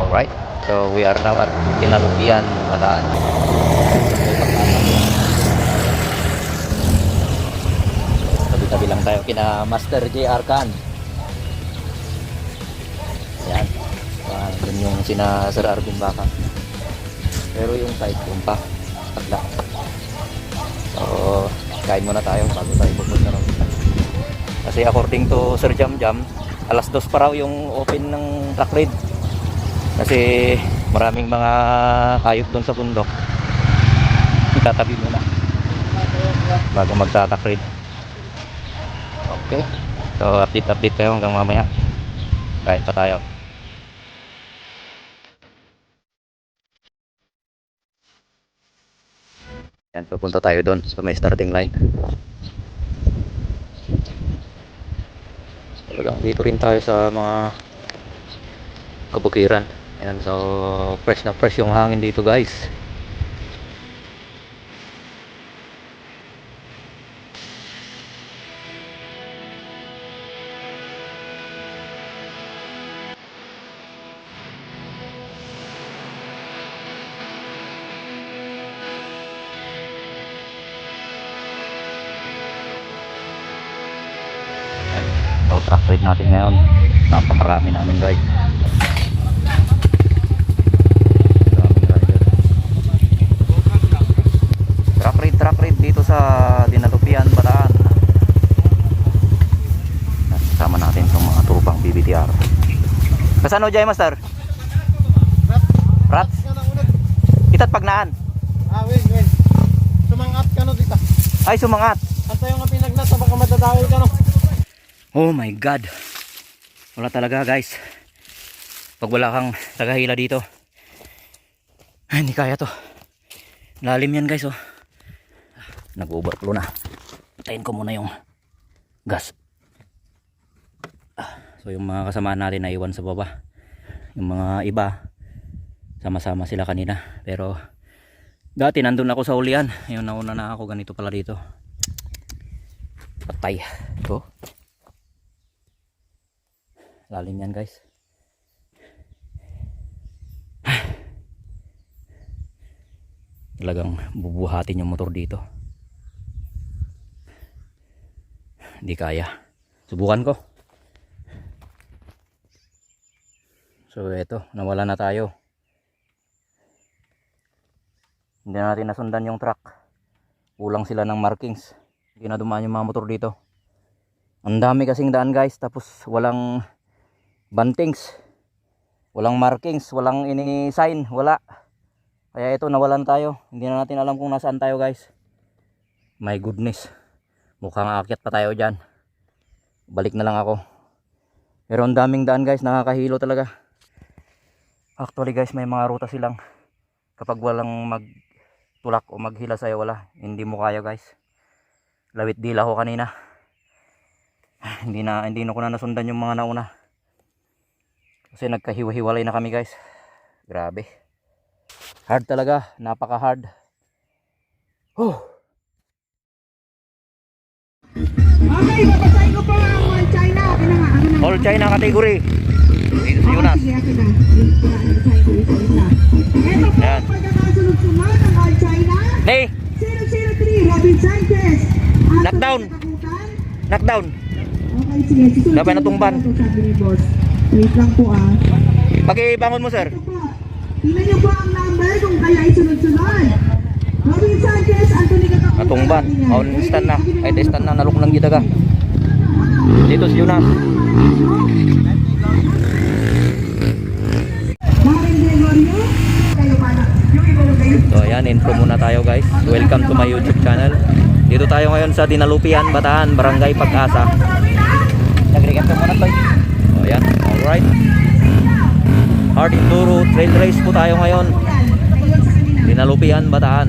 Alright, so we are now at Kinalupian, Bataan. Tabi-tabi lang tayo kina Master JR Khan. Ayan, dun yung sina Sir Arvin Baka. Pero yung side room pa, tagla. So, kain muna tayo bago tayo pupunta ron. Kasi according to Sir Jam Jam, alas 2 pa raw yung open ng truck raid. Kasi maraming mga hayop doon sa bundok. Itatabi muna bago magta-truck raid. Okay, so update tayo hanggang mamaya. Kain pa tayo. Yan, pupunta tayo doon sa may starting line. Talagang dito rin tayo sa mga kabukiran. Ayan, so fresh na fresh yung hangin dito, guys. So truck ride natin ngayon, napakarami namin, guys. Truck ride dito sa Dinalupian, Bataan. Kasama natin itong mga tupang BBTR. Kasano dyan, Master? Rats? Itat pagnaan? Win. Sumangat ka no dito. Ay, sumangat. Asa yung pinagnas sa baka madadawil ka no. Oh my God. Wala talaga, guys. Pag wala kang tagahila dito, ay, hindi kaya to. Lalim yan, guys, oh. Nag-overflow na. Patayin ko muna yung gas. So yung mga kasama natin na iwan sa baba. Yung mga iba, sama-sama sila kanina. Pero dati nandun ako sa ulian. Yung nauna na ako, ganito pala dito. Patay. Ito. Lalim yan, guys. Talagang bubuhatin yung motor dito. Hindi kaya. Subukan ko. So eto, nawala na tayo. Hindi na natin nasundan yung truck. Kulang sila ng markings. Hindi na dumaan yung mga motor dito. Ang dami kasing daan, guys. Tapos walang bantings, walang markings, walang ini-sign, wala. Kaya ito, nawalan tayo. Hindi na natin alam kung nasaan tayo, guys. My goodness, mukhang aakyat pa tayo dyan. Balik na lang ako. Pero ang daming daan, guys, nakakahilo talaga. Actually, guys, may mga ruta silang kapag walang magtulak o maghila sa'yo, wala, hindi mo kaya, guys. Lawit dila ko kanina. Hindi na ko na nasundan yung mga nauna. Kasi nagkahiwa-hiwalay na kami, guys. Grabe. Hard talaga. Napaka hard. Oh. Okay, babasahin ko po ang All China. All China category. Dito si Jonas. Sige, ako na. Ito po ang pagkakasunod-sunod ng All China. Hey! 003, Robin Sanchez. Knockdown. Knockdown. Okay, sige. Susunod. Dapat natumban. Sabi ni boss. Wait lang po ah. Pakibangon mo, sir. Ito po. Tingnan niyo po ang number kung kaya isunod-sunod. Robin Sanchez, Anthony Katakutan. Natungban. On stand na. Ay, stand na. Naluk lang kita ka. Dito si Jonas. Maring Gregorio. Kayo pala. Yung iba kayo. So ayan, intro muna tayo, guys. Welcome to my YouTube channel. Dito tayo ngayon sa Dinalupian, Bataan, Barangay Pag-asa. Nagregat ka muna, Toy. So ayan, alright. Hard Enduro Trail Race po tayo ngayon. Dinalupian, Bataan.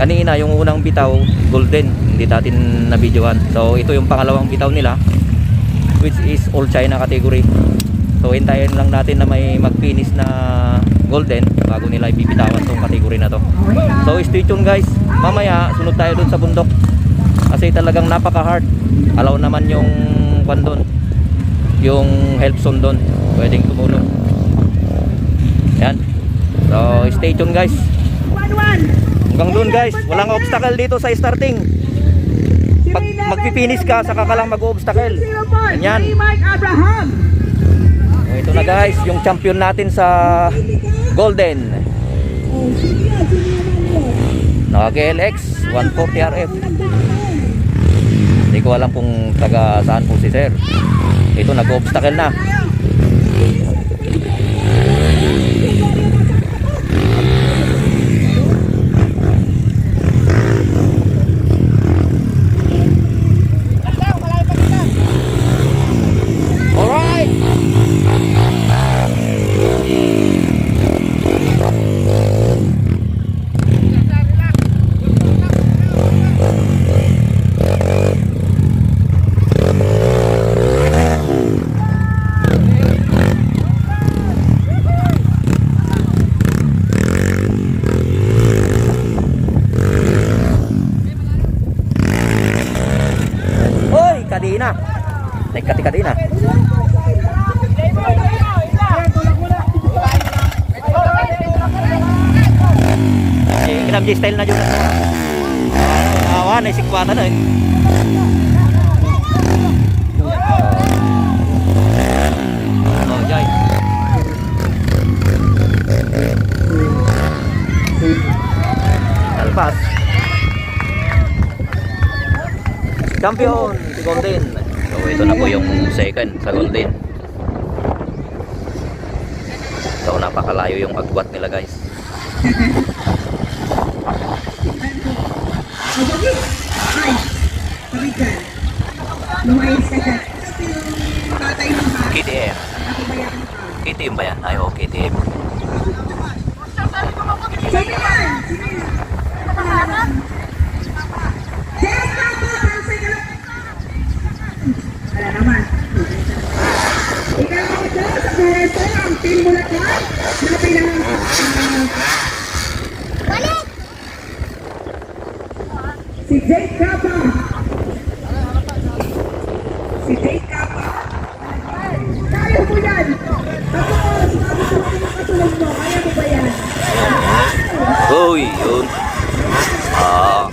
Kanina yung unang bitaw, Golden, hindi natin na-videoan. So ito yung pangalawang bitaw nila, which is All China category. So hintayin lang natin na may mag-finish na Golden bago nila ibibitawan tong category na to. So stay tuned, guys. Mamaya sunod tayo dun sa bundok. Kasi talagang napaka-hard. Allow naman yung kwan doon, yung help zone doon. Pwedeng tumulong. Yan. So, stay tuned guys. 1-1. Hanggang doon guys, walang obstacle dito sa starting. Pag magpipinis ka, saka ka lang mag-obstacle. 0 points. Ganyan. Mark Abraham. So, ito na guys, yung champion natin sa Golden. Oh, sige yan. Naka KLX 140 RF. Hindi ko alam kung taga saan po si sir. Ito, nag-obstacle na. Alright. Hoy, kadina. Naik kadina. Kinam style na juga. Awan, ay sikwatan na eh. Oh, jay. Alpas. Champion si Golden. So ito na po yung second sa Golden. So napakalayo yung agwat nila guys. Lumayas ka dyan. Tatay mo ba? KTM. KTM ba yan? Ay, oh, KTM. Sino yan? Sino yan? Yes, Papa! Wala naman. Ikaw ako dyan sa Bereto, ang team mo na dyan. Na pinang... Balik! Si Jake Kappa. Si Jake Kappa. Kaya mo yan. Tapos, sinabi ko lang yung kasunod mo. Kaya mo ba yan? Uy, yun. Ah.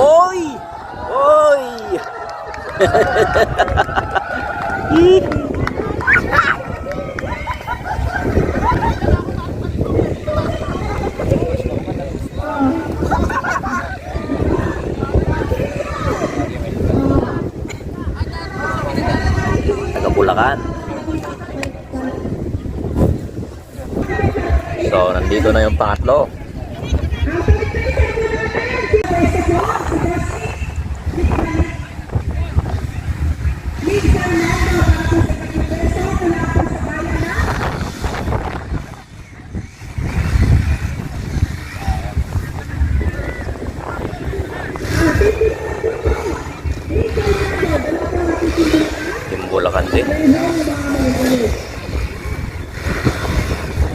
Oy! Oy! Taga-Bulacan. So, nandito na yung pangatlo. Yung Bulacan din.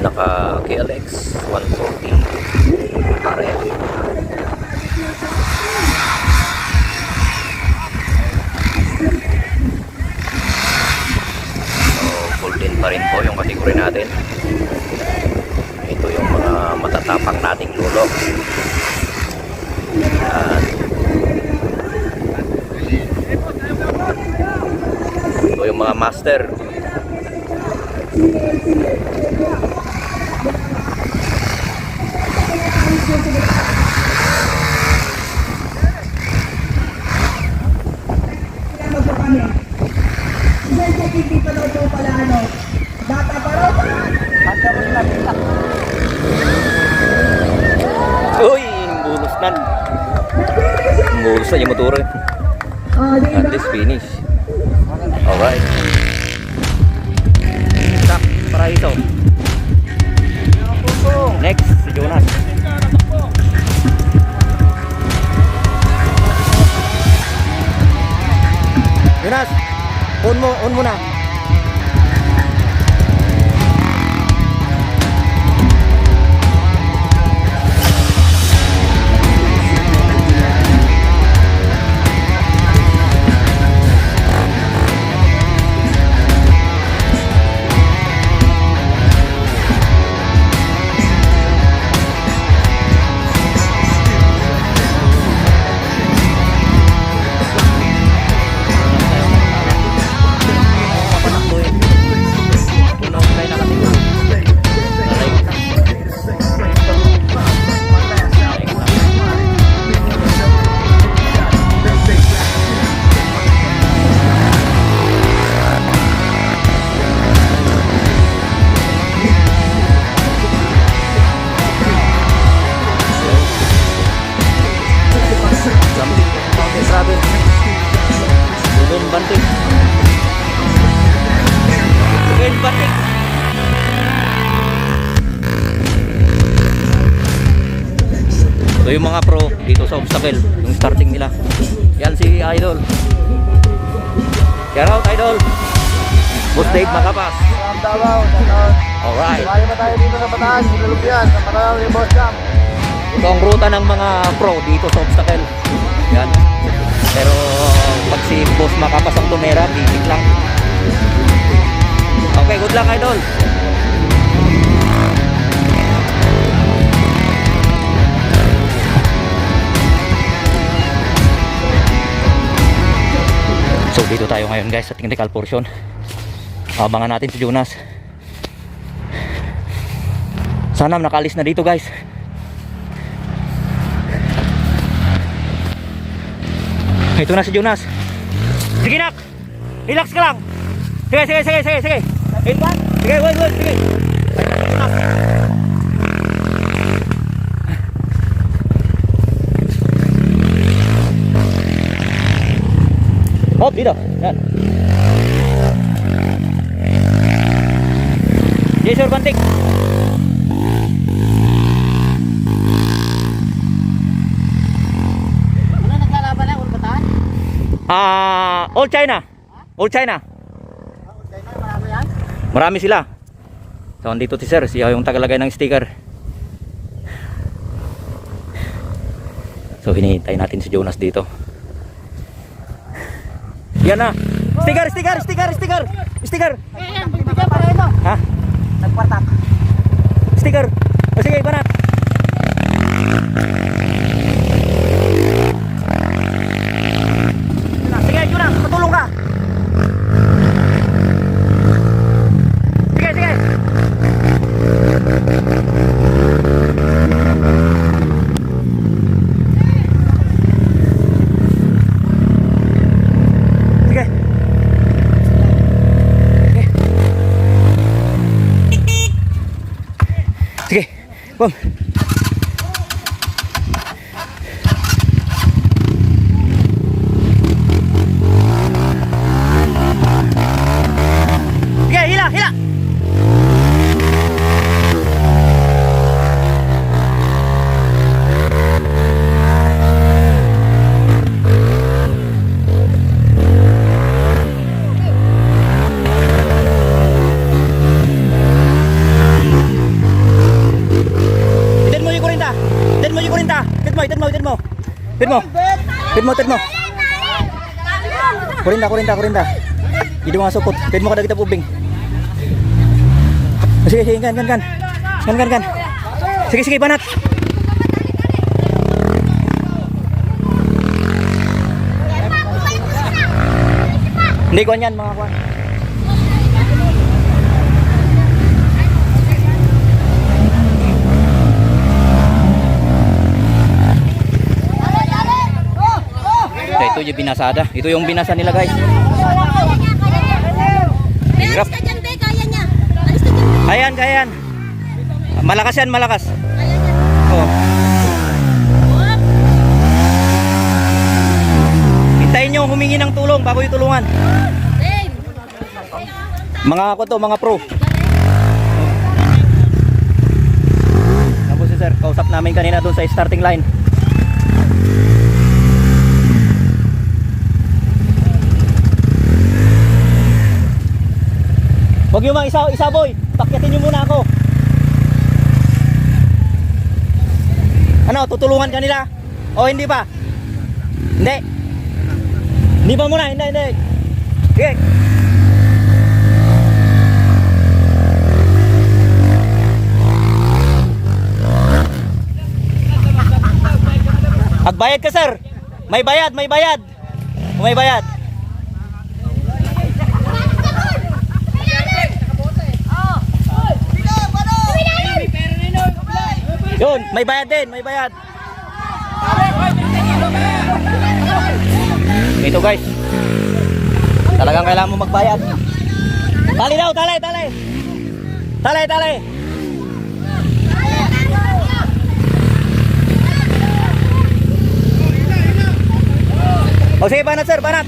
Naka KLX 140 RF. Golden pa rin po yung kategory natin. Ito yung mga matatapang nating lulo. Yan. Ito yung mga master. Uy, bulusnan. Bulus na yung motor eh. At least finish. Alright. Sak, Paraiso. Next, si Jonas. Jonas, on mo na. So yung mga pro dito sa obstacle, yung starting nila. Yan si Idol. Shout out Idol. Boss Dave Makapas. Alright. Kaya ba tayo dito sa Bataan? Sinulubyan, sa Bataan ni Boss Jam. Ito ang ruta ng mga pro dito sa obstacle. Yan. Pero pag si Boss Makapas ang tumera, bibig lang. Okay, good luck Idol. So dito tayo ngayon guys sa technical portion. Abangan natin si Jonas. Sana nakaalis na dito guys. Ito na si Jonas. Sige nak, relax ka lang. Sige. Sige, wait, sige. Hop, dito. Yan. Yes, sir, bantik. Ano naglalaban na? Ulo Bataan? All China. All China. China, marami yan? Marami sila. So, andito si sir. Siya yung tagalagay ng sticker. So, hinihintay natin si Jonas dito. Yan na. Sticker. Ayan, bigyan pa rin. Ha? Nagpartak. Sticker. O sige, banat. Sige, Jonas, patulong ka. Sige. Sige. Sige, bom. Sige, hila. Ted mo. Kurinta. Hindi mo masukot. Ted mo kada kita ubing. Sige, gan. Sige, banat. Hindi ko yan mga kuwan. Ito yung binasada. Ito yung binasa nila guys. Alis ka dyan, be. Kaya niya. Alis ka dyan, be. Ayan. Malakas yan. Kaya niya. Oh. Hintayin nyo humingi ng tulong bago yung tulungan. Same. Mga pro. Tapos si sir, kausap namin kanina doon sa starting line. Huwag yung mga isa boy, pakyatin nyo muna ako. Ano, tutulungan ka nila? O hindi pa? Hindi. Hindi pa muna, hindi. Sige. Magbayad ka sir. May bayad. May bayad. Yun, may bayad din, may bayad. Ito guys. Talagang kailangan mo magbayad. Tali daw, tali. O sige, banat sir, banat.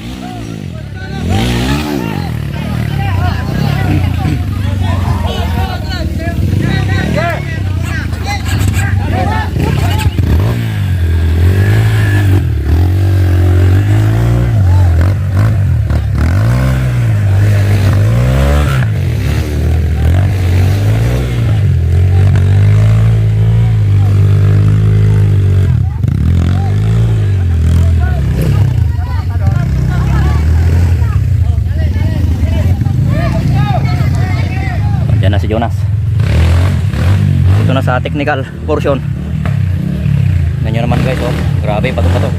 na sa technical portion. Ganyan naman guys, oh. Grabe, bato-bato.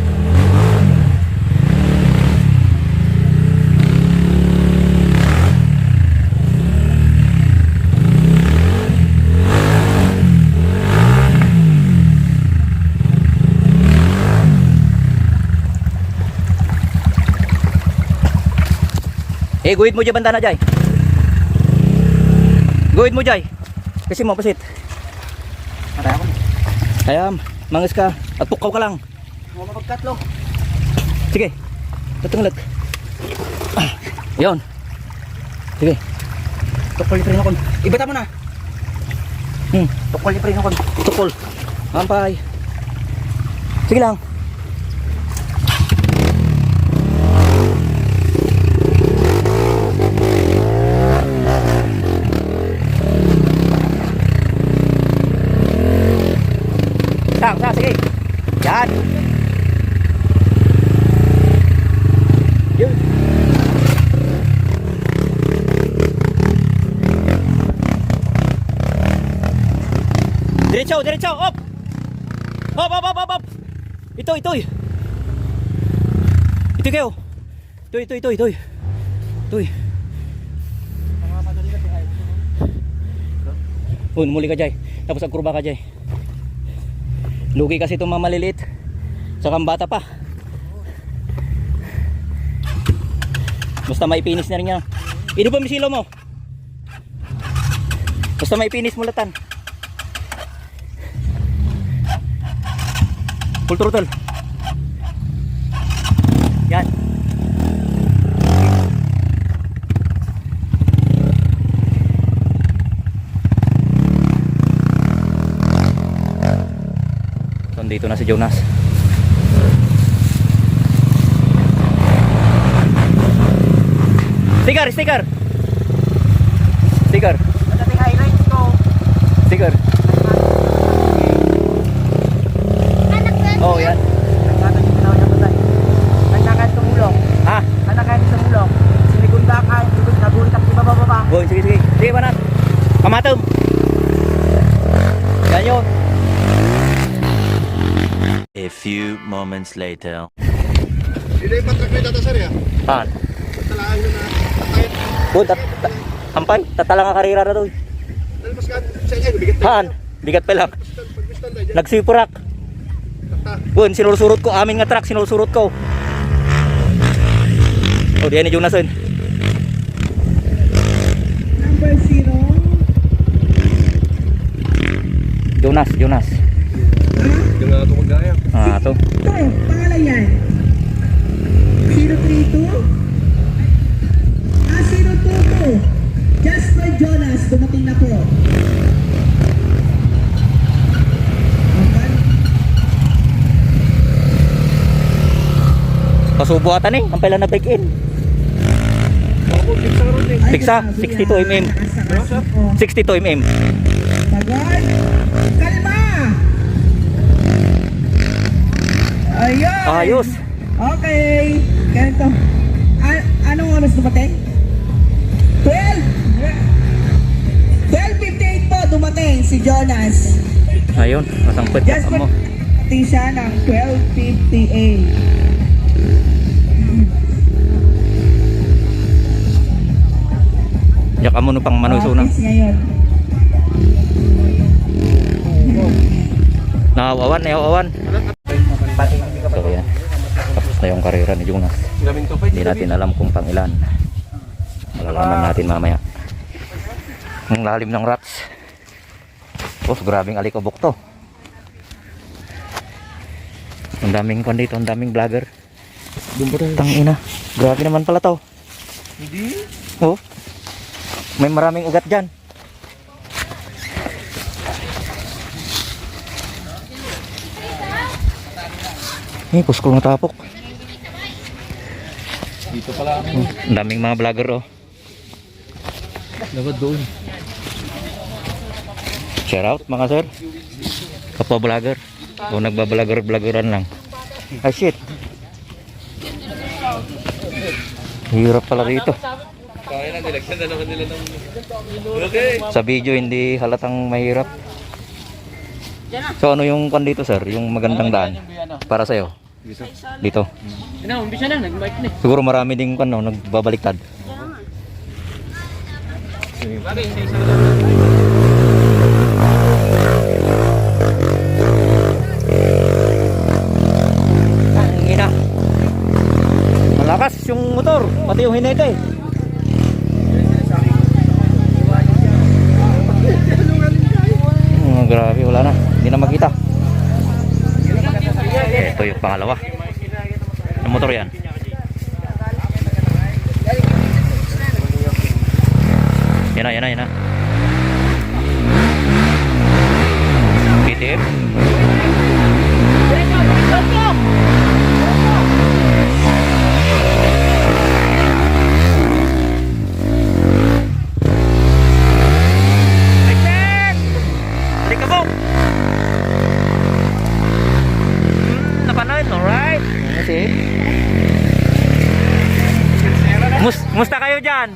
Guhit mo dyan banda na Jay. Guhit mo Jay. Kasi mo pasit. Ayam, mangis ka. At pukaw ka lang. Huwag mapagkatlo. Sige. Tutunglag. Yon. Sige. Tukol pa rin ako. Ibata mo na. Tukol pa rin ako. Tukol. Ampay. Sige lang. Sige. Yan. Yun. Diretso, diretso. Op. Op, op, op, op. Ito. Ito kayo. Ito. Muli ka Jay. Tapos agkurba ka Jay. Lugi kasi itong mga maliliit. Saka bata pa. Basta maipinis na rin yan. Ino ba misilo mo? Basta maipinis mo latan. Full throttle. Yan. Dito na si Jonas. Sticker. Pagdating highlights ko. Sticker. Oh, yan. Nagkatan yung ginawa niya patay. Nagkakain sa mulong. Ha? Nagkakain sa mulong. Sinigunda ka. Nabuntak si baba. Boy, sige. Sige ba na? Kamatom. Yan yun. A few moments later. Hindi yung patrak na data sir ya. Pan. Talaan nyo na. Takayat. Boy, hampay. Tatala nga karira na to. Dahil mas ka. Sa inyo. Bigat na. Han, bigat pa lang. Pag-wistan tayo dyan. Nagsipurak. Boy, sinusurot ko. Amin nga truck, sinusurot ko. Oh, diyan ni Jonason. Number 0. Jonas. Yung nga ito mag-gaya. Ito. Ito, pangalan yan. 032. 022. Jasper Jonas, dumating na po. Okay. Pasubo ata ni. Ang pala na break in. Tiksa, 62 mm. 62 mm. Tagal. Kalma. Ayun. Ayos. Okay. Ganito. Anong oras dumating? 12:58 po dumating si Jonas. Ayun, masangpit ka Jasper, mo. dumating siya ng 12:58. Yak mo no pang manoy suna. Office ngayon. Nawawan. So yan. Tapos na yung karera ni Jonas. Hindi natin alam kung pang ilan. Malalaman natin mamaya. Ang lalim ng rats. Oh, grabing alikabok to. Ang daming kon dito, ang daming vlogger. Tangina. Grabe naman pala to. Hindi. Oh. May maraming ugat dyan. Pusko ng tapok. Dito pala. Ang daming mga vlogger oh. Dapat doon. Shout out mga sir. Kapwa vlogger. O nagbablogger-vloggeran lang. Ay shit. Hirap pala rito. Kaya na, nilagyan na naman nila ng... Okay. Sa video hindi halatang mahirap. So ano yung kan dito sir? Yung magandang daan para sa'yo? Dito. Siguro marami ding kan no, nagbabaliktad. Ang ina. Malakas yung motor, pati yung hinete. Grabe, wala na. Hindi na makita. Ito yung pangalawa. Yung motor yan. Yan na. KTM. Alright. Musta kayo dyan?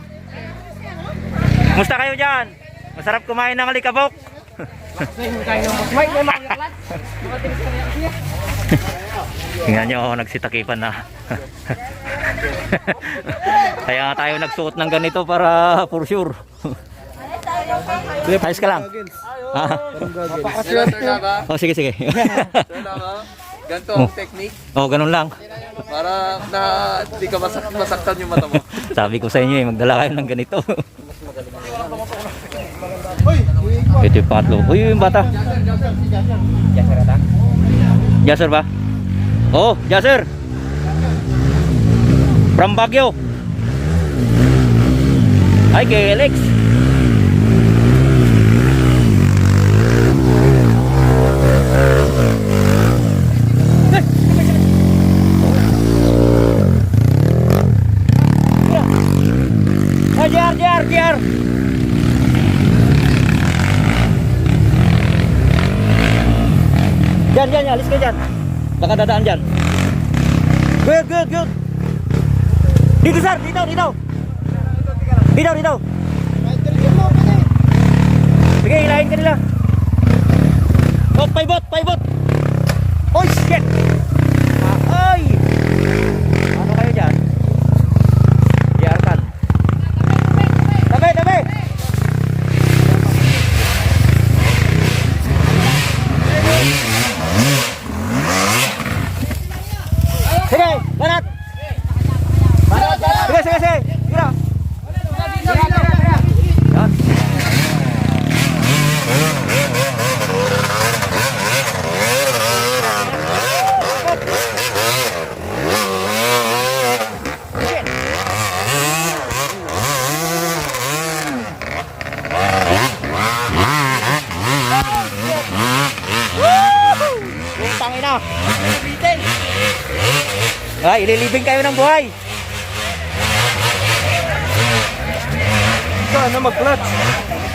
Musta kayo dyan? Masarap kumain ng alikabok. Tingnan nyo, nagsitakipan na. Kaya tayo nagsuot ng ganito para for sure. Ayos ka lang. Oh, sige. Ganito ang technique Oh, ganun lang. para na hindi ka masaktan yung mata mo. Sabi ko sa inyo magdala kayo ng ganito. Ito yung pangatlo. Uy, yung bata. Jaser ba? Oh, Jaser. From Baguio. Ay, kay Alex. Jar. Diyan, alis ka dyan. Baka dadaan dyan. Good. Dito sir, dito. Sige, hilahin ka nila. Oh, paibot. Oh, shit. Ay. Ano kayo dyan? Diarkan. Tabi. Sige, banat. Sige. Tira. Tangina. Ay, ililibing kayo ng buhay. Sana mag-clutch.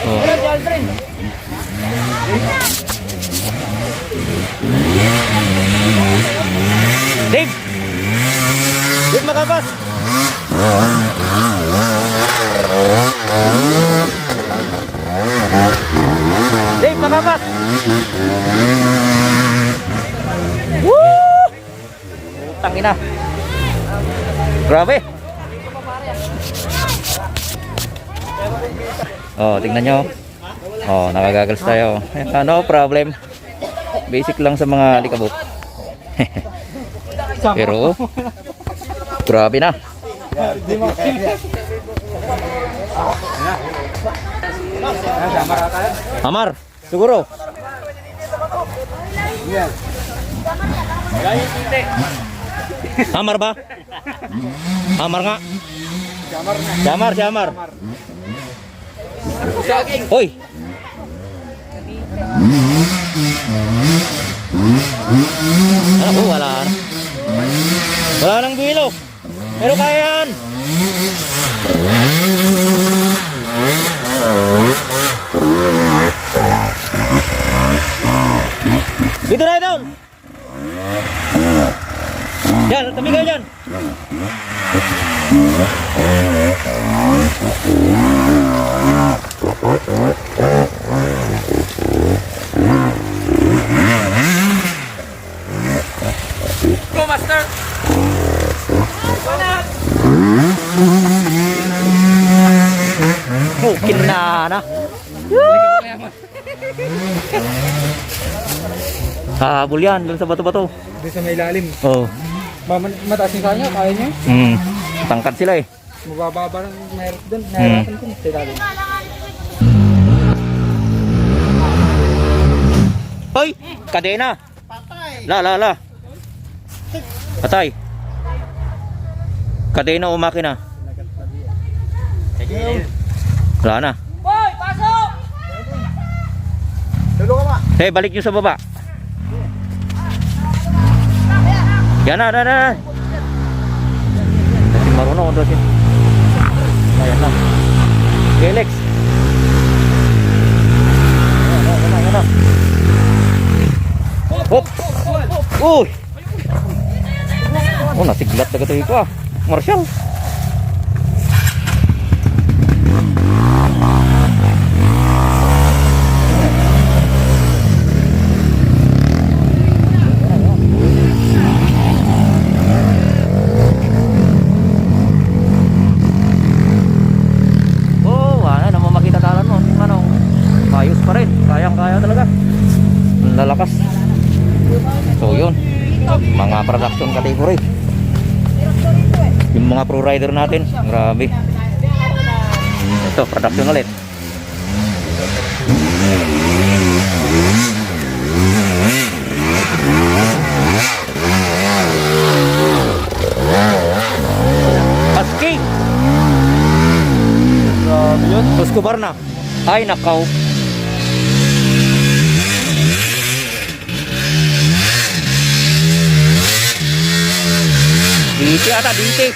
Oh. Dave, makabas. Dave, makabas. Woo! Tangina. Grabe. Oh, tingnan nyo. Oh, nakagagals tayo. No problem. Basic lang sa mga likabok. Pero grabe na. Amar, siguro. Amar ba? Amar nga. Jamar. Hoy. Ako, wala na. Wala nang bilo. Pero kaya yan. Dito na down. Yan, tabi kayo dyan. Mukin na. Habol yan dun sa bato-bato. Doon sa may ilalim. Oh. Mataas yung kanya, kaya niya. Tangkad sila eh. Mababa lang mahirap doon. Nahirapan ko sa ilalim. Hoy! Kadena! La. Patay. Kadena o makina? Wala na. Boy, pasok! Tulo ka ma. Hey, balik nyo sa baba. Yan na. Kasi marunong doon siya. Ayan na. Alex. Yan na. Hop! Uy! Oh, nasiglat na ito ah. Marshall. Oh, wala naman makita talan mo. Ano? Ayos pa rin. Kayang-kaya talaga. Ang lalakas. So yun, mga production category. Yung mga pro rider natin, grabe. Ito, production ulit. Husky. Grabe yun. Escobar na. Ay, nakaw. Diti ata, diti.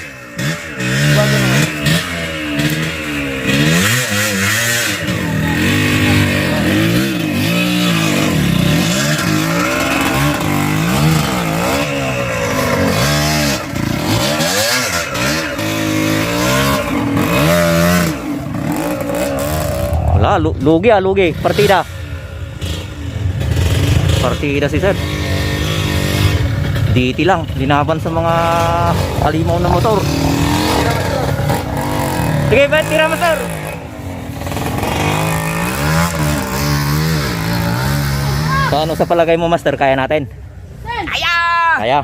Wala, lugi. Partida si Sir. DT lang, linaban sa mga alimaw na motor. Sige, bet, tira mo, sir. So ano sa palagay mo, master? Kaya natin? Kaya.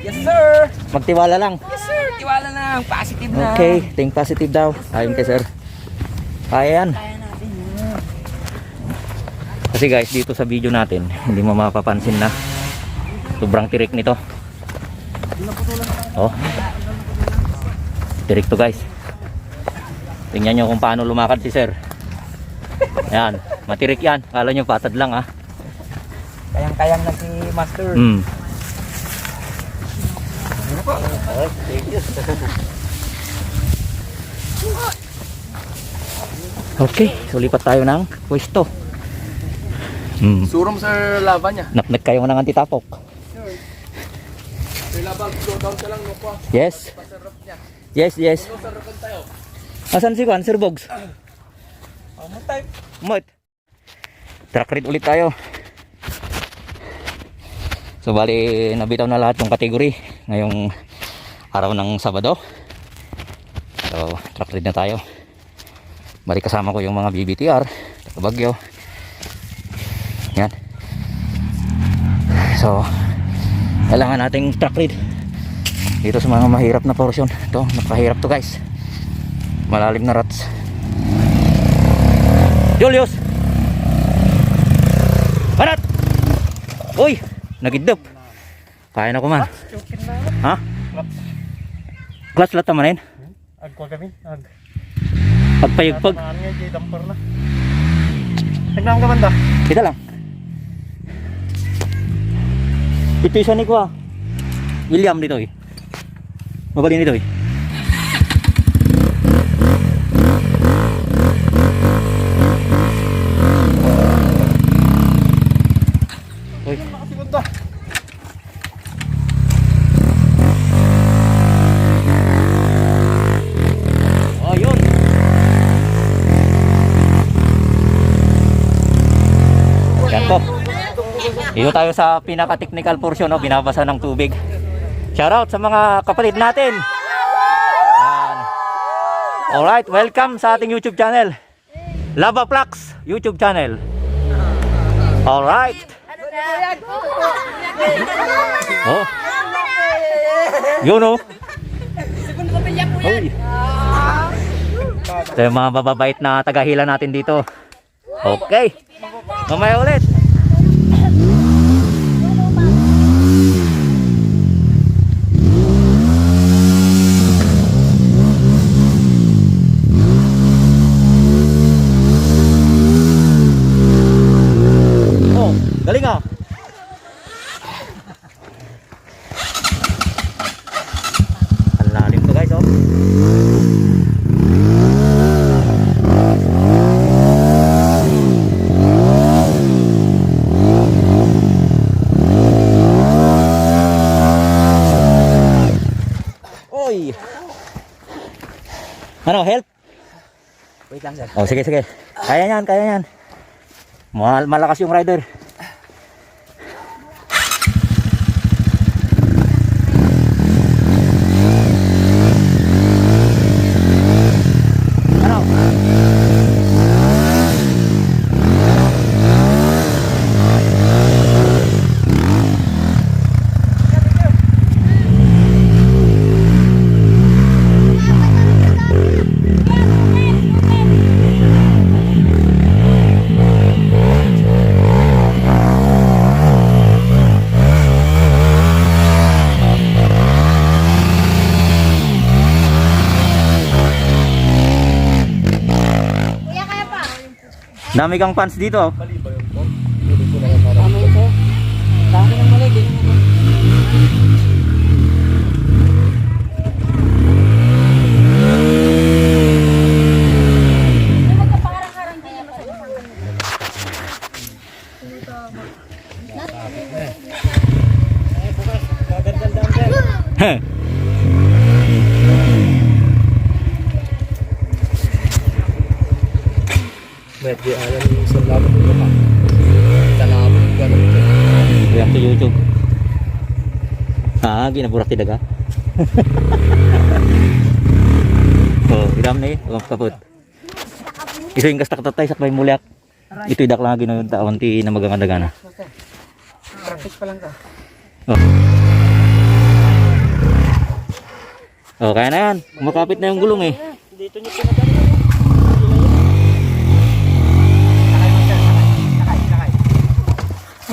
Yes sir. Magtiwala lang. Yes sir. Tiwala na. Positive na. Okay, think positive daw. Ayon kay sir. Kaya yan. Kasi guys, dito sa video natin, hindi mo mapapansin na sobrang tirik nito. Oh. Tirik to guys. Tingnan nyo kung paano lumakad si sir. Ayan, matirik yan. Kala nyo patad lang ah. Kayang-kayang na si master. Okay, so lipat tayo ng pwesto. Surom sir laban niya. Naknag kayo ng antitapok. Sir laban, slow down ka lang no po. Yes. Pasarap niya. Yes. Pasarapan tayo. Asan si Juan? Sir Bogs? Mo type. Mot. Track read ulit tayo. So bali nabitaw na lahat yung kategory ngayong araw ng Sabado. So track read na tayo. Bali kasama ko yung mga BBTR, Bagyo. Yan. So kailangan nating track read dito sa mga mahirap na portion. Ito, napakahirap to guys. Malalim na ruts. Julius! Panat! Uy! Nagidop. Kaya na ko man. Ha? Clutch lahat naman yun? Agko kami. Pagpayagpag. Damper na. Tignan ka banda. Kita lang. Ito isa ni ko ah. William dito eh. Mabalin dito eh. Uy. Oh, yun. Yan po. Dito tayo sa pinaka-technical portion, no? Binabasa ng tubig. Shoutout sa mga kapatid natin. Alright, welcome sa ating YouTube channel. Lava Flux YouTube channel. Alright. Oh. Yun oh. Uy. Ito yung mga bababait na tagahila natin dito. Okay. Mamaya ulit. Oh, galing ah. Ang lalim to guys oh. Oy. Ano, help? Wait lang sir. Oh, sige, sige. Kaya yan, kaya yan. Malakas yung rider. Ano? Dami kang fans dito. Heh. Medyo alam yung sa labo ko pa. Talabo yung gano'n. React to YouTube. Ah, ginaburak ti daga. Oh, idam ni, kaput. Iso yung kastak tatay sakbay mulyak. Ito idak lang ginayon taon ti na magandaga na. Practice pa lang ka. Oh. Oh, kaya na yan. Makapit na yung gulong eh. Dito nyo pinagano.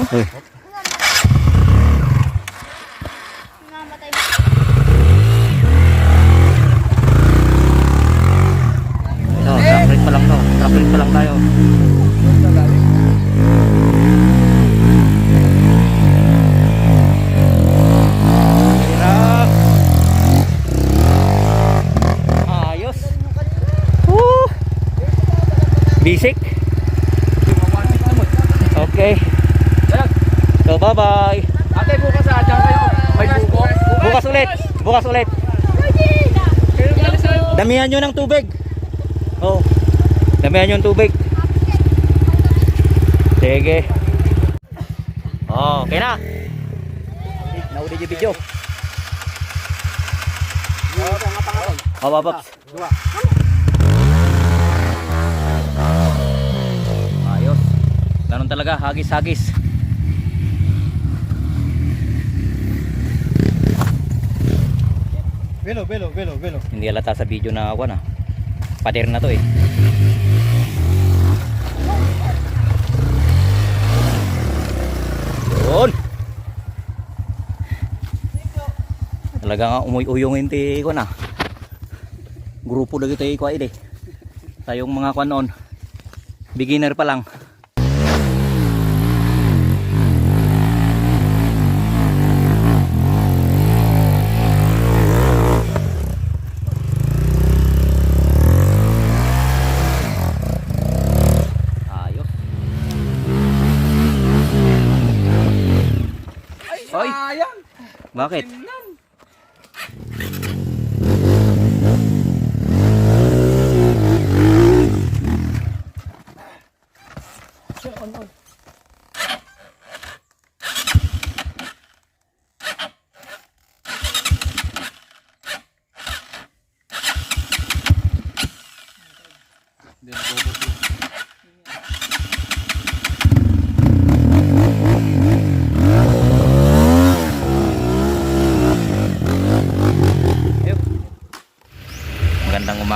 Uy. Ito, truck rate pa lang to. Truck rate pa lang tayo. Hirap. Ayos. Basic. Okay. So bye-bye. Ate, bukas ha, dyan kayo. May buko. Bukas ulit. Bukas ulit. Damihan nyo ng tubig. Oh. Damihan nyo ng tubig. Sige. Oh, okay na. Nauli yung video. Oh, babaps. Ayos. Ganun talaga, hagis-hagis. Belo. Hindi halata sa video na ako na. Pader na to eh. Yun. Talaga nga umuy-uyong hindi ko na. Grupo na kita ko ay tayong mga kwan noon. Beginner pa lang. Ay, bakit?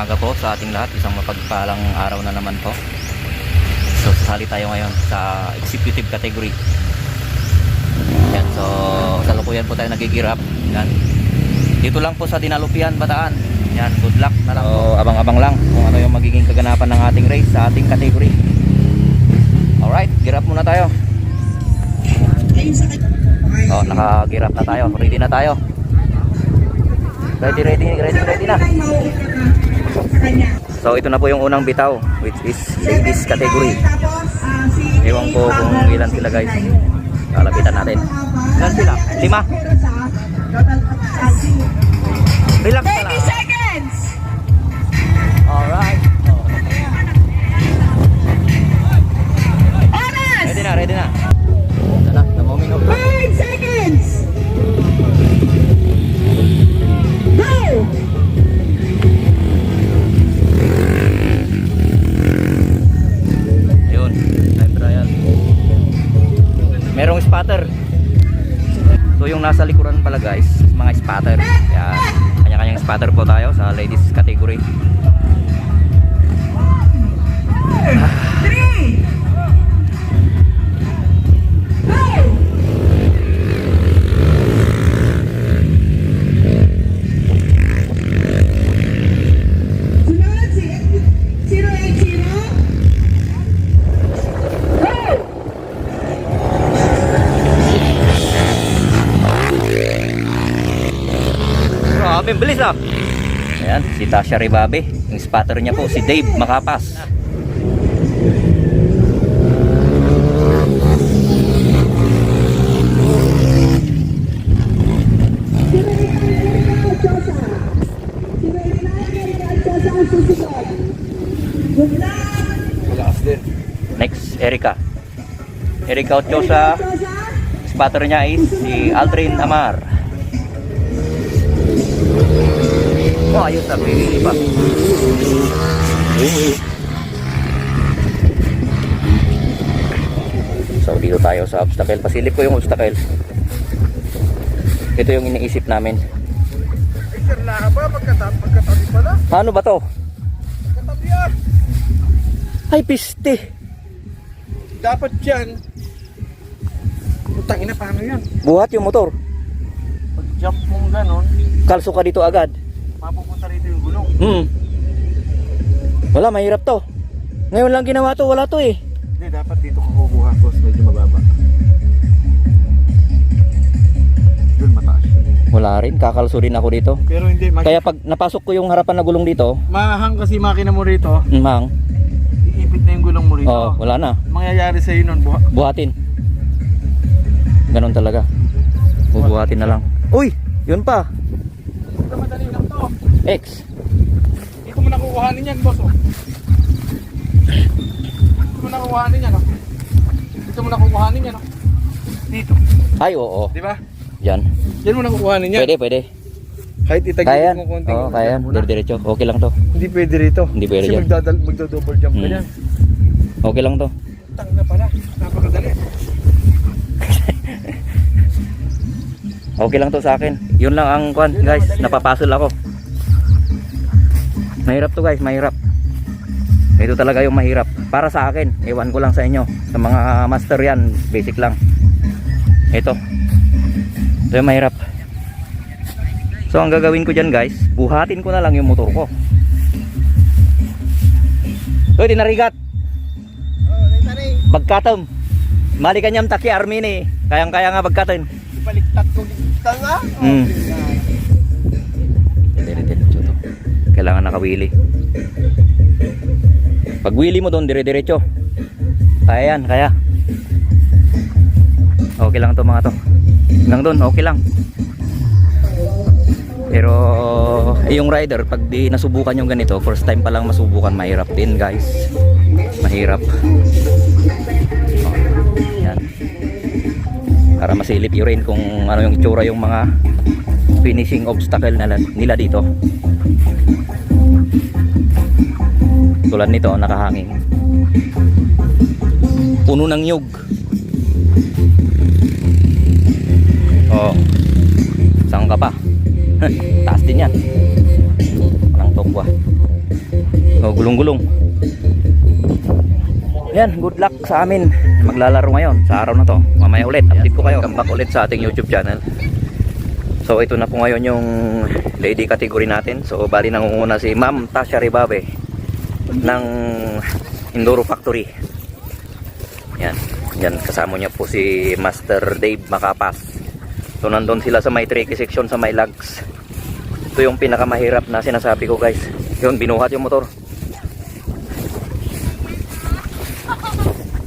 umaga po sa ating lahat. Isang mapagpalang araw na naman po. So sasali tayo ngayon sa executive category. Yan, so kalukuyan po tayo nag-gear up. Yan. Dito lang po sa Dinalupian, Bataan. Yan, good luck na lang. So abang-abang lang kung ano yung magiging kaganapan ng ating race sa ating category. Alright, gear up muna tayo. Oh, naka-gear up na tayo. Ready na tayo. Ready na. So ito na po yung unang bitaw, which is ladies category. Ewan ko kung ilan sila guys. Lalapitan natin. Ilan sila? 5? Relax na lang. 30 seconds! Alright. Oras! Ready na. Ito na, namumino. 5 seconds! Go! Ayun, time trial. Merong spotter. So yung nasa likuran pala guys, mga spotter. Yan, kanya-kanyang spotter po tayo sa ladies category. 3! Sunod si 080. Go! Grabe, bilis ah. Ayan, si Tasha Ribabe. Yung spotter niya po, si Dave Makapas. Malakas din. Next, Erika Ochosa. Spotter niya is si Aldrin Amar. Oh, ayos na, pili pa. So dito tayo sa obstacle. Pasilip ko yung obstacle. Ito yung iniisip namin. Sir, laha ba? Magkatabi pala. Paano ba to? Magkatabi ah. Ay, piste. Dapat dyan. Putang ina, paano yan? Buhat yung motor. Pag jump mong ganon, Kalso ka dito agad. mapupunta rito yung gulong. Wala, mahirap to. Ngayon lang ginawa to, wala to eh. Hindi, dapat dito ka kukuha, boss. Medyo mababa. Doon mataas. Wala rin, kakalso rin ako dito. Pero hindi, Kaya pag napasok ko yung harapan na gulong dito, mahang kasi makina mo rito, mang, iipit na yung gulong mo rito. oh, wala na. Mangyayari sa'yo nun, Buhatin. Ganon talaga. Bubuhatin na lang. Uy, yun pa. Ito madali lang to. X. Hindi ko mo nakukuhanin yan, boss. Oh. Dito mo nakukuhanin yan, oh. Dito mo nakukuhanin yan, oh. Dito. Ay, oo. Di ba? Yan. Yan mo nakukuhanin yan. Pwede. Kahit Kaya itagilid yan. mo konting. Oo, kaya yan. Diretso. Okay lang to. Hindi pwede rito. Hindi pwede kasi dyan. magdo-double jump ka dyan. Okay lang to. Tang na pala. Napakadali. Okay lang to sa akin. Yun lang ang kwan, guys. Napapasol ako. Mahirap to guys, mahirap. Ito talaga yung mahirap. Para sa akin, ewan ko lang sa inyo. Sa mga master yan, basic lang. Ito yung mahirap. So ang gagawin ko dyan guys, buhatin ko na lang yung motor ko. Uy, dinarigat. Bagkatom. Mali kanyam taki armini. Kayang-kaya nga bagkaton. Ibaliktad ko dito nga. Kailangan nakawili. Pag wili mo doon, dire-diretso. Kaya yan, kaya. Okay lang to mga to. Hanggang doon, okay lang. Pero yung rider, pag di nasubukan yung ganito, first time pa lang masubukan, mahirap din guys. Mahirap. Yan. Para masilip yun rin kung ano yung itsura yung mga finishing obstacle nila dito. Tulad nito, nakahanging. Puno ng nyug. Oh. Saan ka pa? Taas din yan. Walang tokwa. Yan, good luck sa amin. Maglalaro ngayon sa araw na to. Mamaya ulit, update ko kayo. Come back ulit sa ating YouTube channel. So ito na po ngayon yung lady category natin. So bali nangunguna si Ma'am Tasha Ribabe ng Enduro Factory. Yan, yan kasama niya po si Master Dave Macapas. So nandun sila sa may tricky section sa may lags. Ito yung pinakamahirap na sinasabi ko guys. Yun, binuhat yung motor.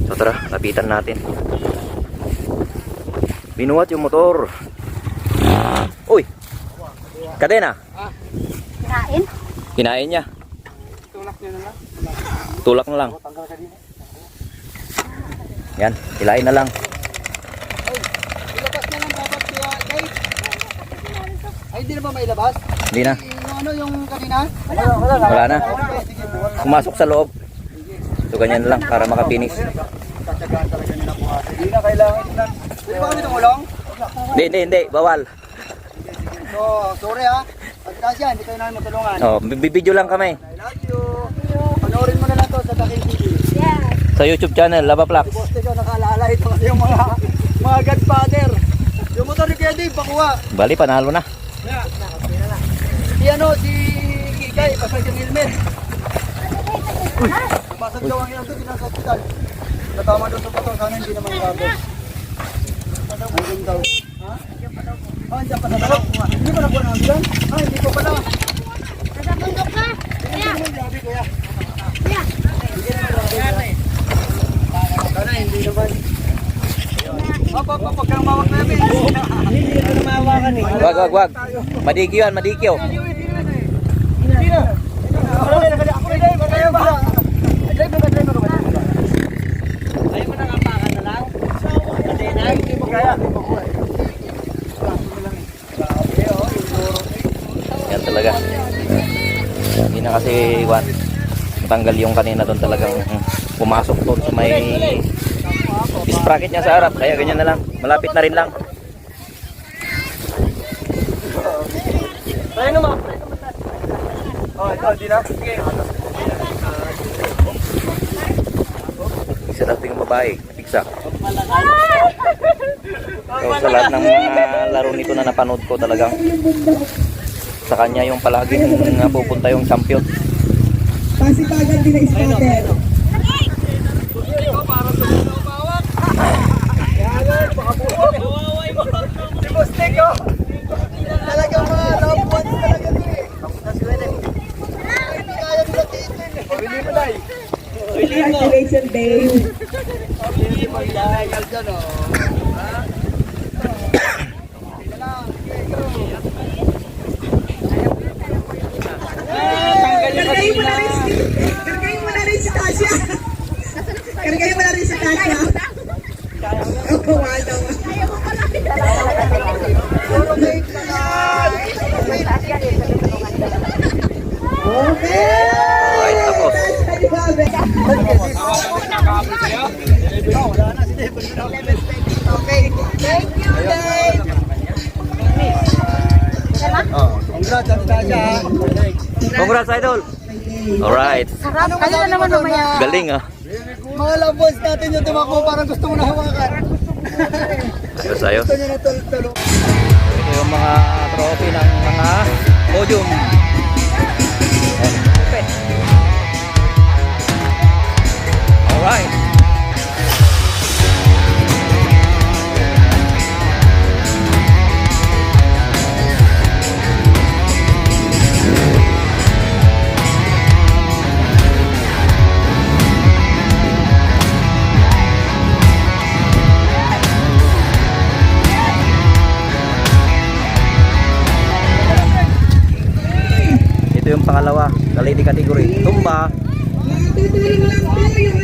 So tara, lapitan natin. Binuhat yung motor. Uy! Kadena? Kinain? Kinain niya. Tulak na lang. Yan, hilain na lang. Ilabas na lang dapat kaya guys. Ay, hindi na ba mailabas? Hindi na. Ano yung kanina? Wala na. Pumasok sa loob. So ganyan lang para makapinis. Hindi na kailangan na. Pwede ba kami tumulong? Hindi. Bawal. So, sorry ha. Pagkas yan, hindi kayo namin matulungan. Oh, bibidyo lang kami. I love you. Panoorin mo na lang to sa Daking TV. Yeah. Sa YouTube channel, Lava Plax. Boss, ikaw nakaalala ito kasi yung mga godfather. Yung motor ni Kuya Dave, pakuha. Bali, panalo na. Si ano, si Kikay, pasag yung helmet. Pasag daw ang helmet, pinasa hospital. Natama doon sa motor, sana hindi naman gagawin. Hanggang daw. Ha? Ah, hindi pa na daw. Hindi pa na po namin. Ah, hindi ko pala. Nagabundok ka? Kaya? Grabe kuya. Kaya? Sana hindi naman. Pag kang mawak namin. Hindi na mawakan eh. Wag. Madikyo yan, madikyo. Hindi na. Ako na drive, kaya ba? Drive na. Ayaw mo nang apakan na lang? Hindi mo kaya. Yan talaga. Hindi na kasi iwan. Matanggal yung kanina doon talagang pumasok doon sa may sprocket niya sa harap. Kaya ganyan na lang. Malapit na rin lang. Tayo naman. Oh, ito, hindi na. Sige. Isa natin yung babae. Pigsa. So, sa lahat ng mga laro nito na napanood ko talagang sa kanya yung palaging pupunta yung champion. Pasipagan din na spotter. Si Bostek, oh. Talagang mga loved ones talaga ito eh. Hindi kaya nila titin eh. Hindi mo dahil. Congratulations, Dave. Hindi mo dahil dyan oh. Kargayin mo na rin si Tasha. Kargayin mo na rin si Tasha. Oo, wala. Okay. Alright, tapos. Okay. Thank you, Dave. Congrats, Tasha. Congrats, idol. Alright. Ano na naman mamaya? Galing ah. Mga loved ones natin yung tumakbo, parang gusto mo na hawakan. Ayos. Gusto niya na tulong. Ito yung mga trophy ng mga podium. Alright. Ito yung pangalawa, sa lady category. Tumba. Tutulong lang po yung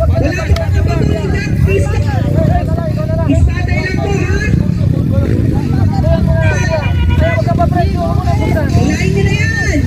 wala po nakapatulong na istatay lang po ha. Hilahin nyo na yan.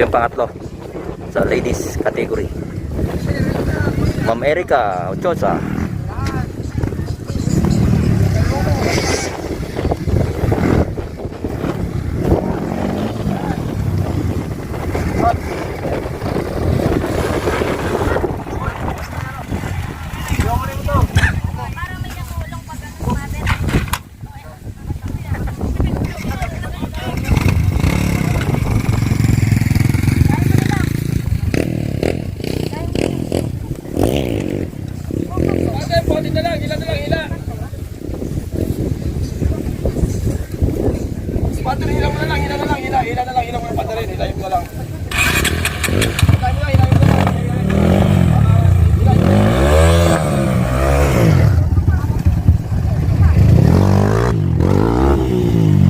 Ito yung pangatlo sa ladies category. Ma'am Erica Ochoa.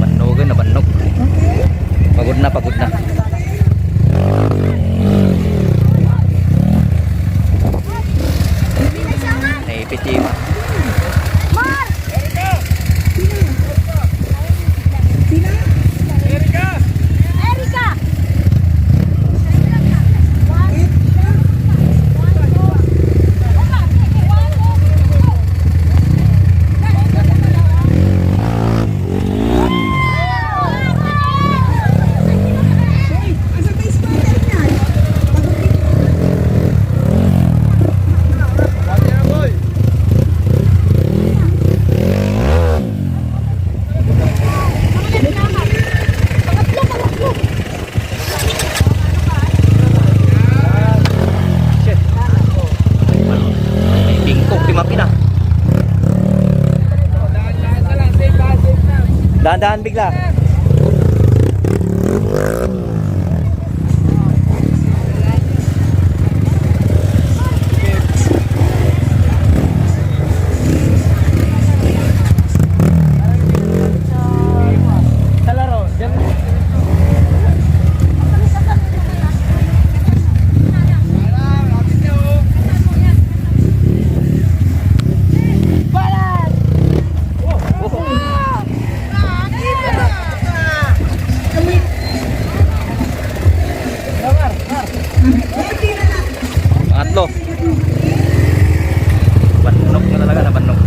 Bannogan na bannog. Pagod na, pagod na. Naipitima. Erika! Asa ba spotter niyan? May bingkok si Mapina. Dahan-dahan bigla. Pangatlo. Bannog na talaga na bannog.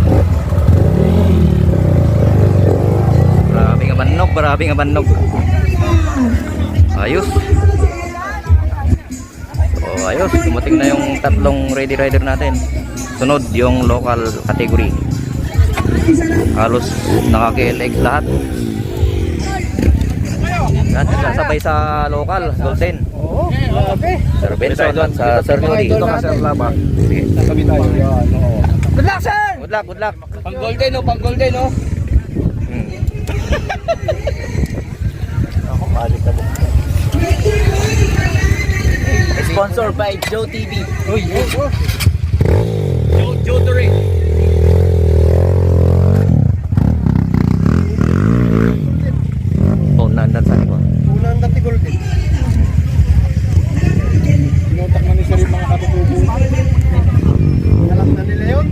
Grabe nga bannog, grabe nga bannog. Ayos. So ayos, dumating na yung tatlong ready rider natin. Sunod yung local category. Halos naka-KLX lahat. Yan, sabay sa local, Golden. Oo, grabe. Sir Benson at sa Sir Nuri. Ito ka, Sir Lama. Sige. Sabi tayo. Good luck, sir! Good luck, good luck. Pang golden, no? Pang golden, no? Hmm. Sponsored by Joe TV. Uy, Joe Torre. Oh, nandan sa likod. Unang dati golden. Pinotak na ni sir yung mga katutubo. Alam na nila yun.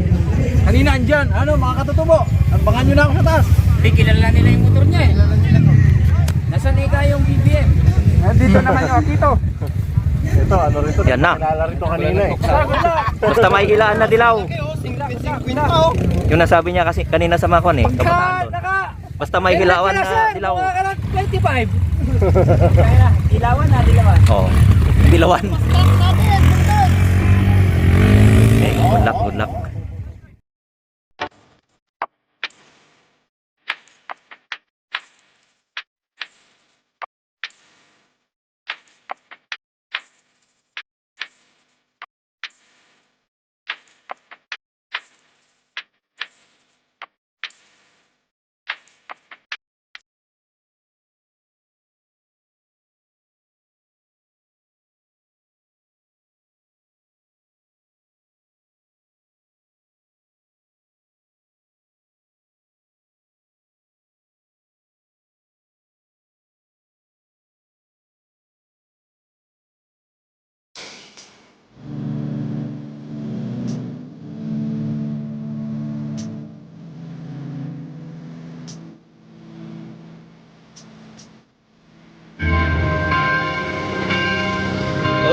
Kanina andyan, ano mga katutubo. Abangan nyo na ako sa taas. Hindi, kilala nila yung motor niya eh. Nasaan ika yung BBM? Nandito naman yung Akito. Ito, ano rito? Yan na. Kilala rito kanina eh. Basta may hilaan na dilaw. Yung nasabi niya kasi kanina sa makon eh. Kabataan doon. Basta may hilawan na dilaw. 25. Kaya, dilawan na, dilawan. Oo. Dilawan. Okay, good luck, good luck.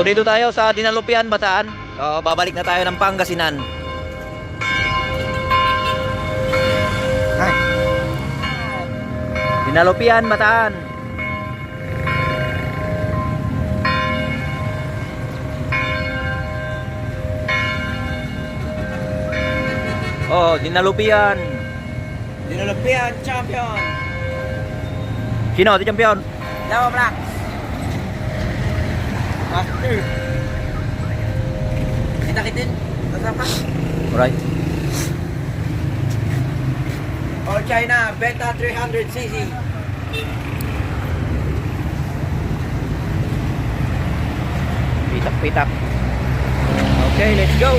So dito tayo sa Dinalupian, Bataan. So babalik na tayo ng Pangasinan. Dinalupian, Bataan. Oh, Dinalupian. Dinalupian champion. Sino si champion? Dawa Black. Master. Kita-kitin. Kasama. Alright. All China, Beta 300cc. Pitak-pitak. Okay, let's go.